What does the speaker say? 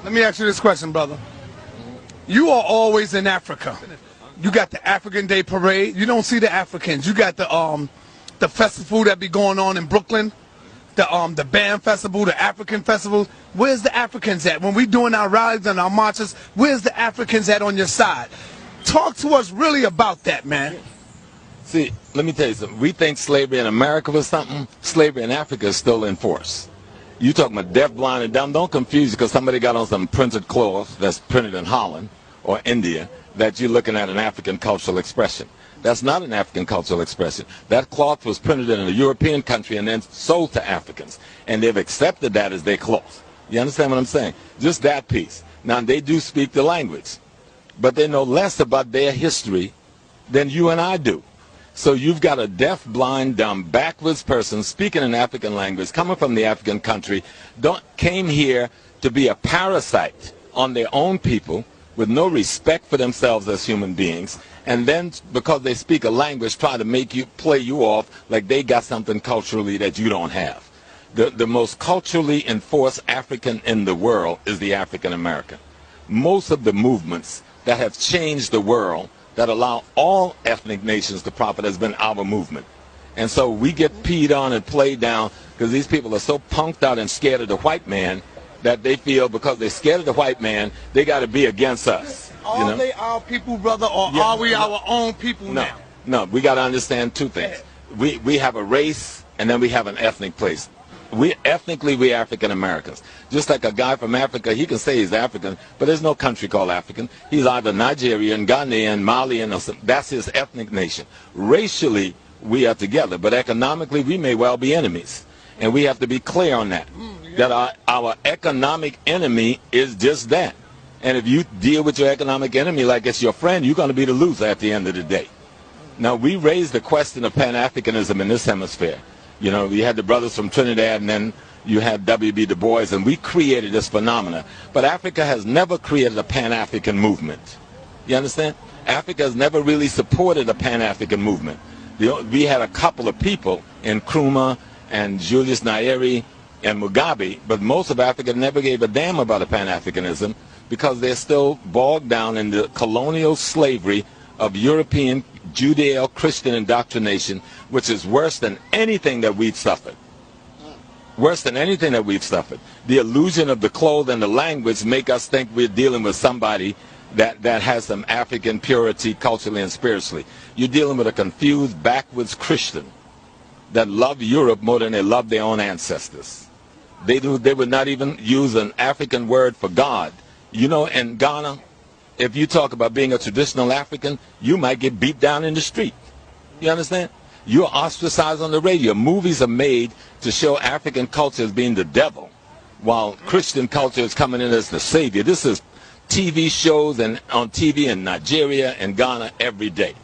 Let me ask you this question, brother. You are always in Africa. You got the African Day Parade. You don't see the Africans. You got the festival that be going on in Brooklyn, the band festival, the African festival. Where's the Africans at? When we doing our rallies and our marches, where's the Africans at on your side? Talk to us really about that, man. See, let me tell you something. We think slavery in America was something. Slavery in Africa is still in force. You talking about deaf, blind, and dumb. Don't confuse you because somebody got on some printed cloth that's printed in Holland or India that you're looking at an African cultural expression. That's not an African cultural expression. That cloth was printed in a European country and then sold to Africans. And they've accepted that as their cloth. You understand what I'm saying? Just that piece. Now, they do speak the language, but they know less about their history than you and I do. So you've got a deaf, blind, dumb, backwards person speaking an African language, coming from the African country, came here to be a parasite on their own people with no respect for themselves as human beings, and then because they speak a language, try to play you off like they got something culturally that you don't have. The most culturally enforced African in the world is the African American. Most of the movements that have changed the world that allow all ethnic nations to profit has been our movement. And so we get peed on and played down because these people are so punked out and scared of the white man that they feel because they're scared of the white man, they got to be against us. Are they our people, brother, or are we our own people now? No, we got to understand two things. We have a race and then we have an ethnic place. Ethnically, we African Americans. Just like a guy from Africa, he can say he's African, but there's no country called African. He's either Nigerian, Ghanaian, Malian, or something. That's his ethnic nation. Racially, we are together, but economically, we may well be enemies. And we have to be clear on that, that our economic enemy is just that. And if you deal with your economic enemy like it's your friend, you're going to be the loser at the end of the day. Now, we raised the question of Pan-Africanism in this hemisphere. You know, you had the brothers from Trinidad, and then you had W.B. Du Bois, and we created this phenomena. But Africa has never created a Pan-African movement. You understand? Africa has never really supported a Pan-African movement. We had a couple of people in Nkrumah and Julius Nyerere and Mugabe, but most of Africa never gave a damn about a Pan-Africanism because they're still bogged down in the colonial slavery of European Judeo-Christian indoctrination, which is worse than anything that we've suffered. Worse than anything that we've suffered. The illusion of the clothes and the language make us think we're dealing with somebody that has some African purity culturally and spiritually. You're dealing with a confused, backwards Christian that love Europe more than they love their own ancestors. They would not even use an African word for God. You know, in Ghana, if you talk about being a traditional African, you might get beat down in the street. You understand? You're ostracized on the radio. Movies are made to show African culture as being the devil, while Christian culture is coming in as the savior. This is TV shows and on TV in Nigeria and Ghana every day.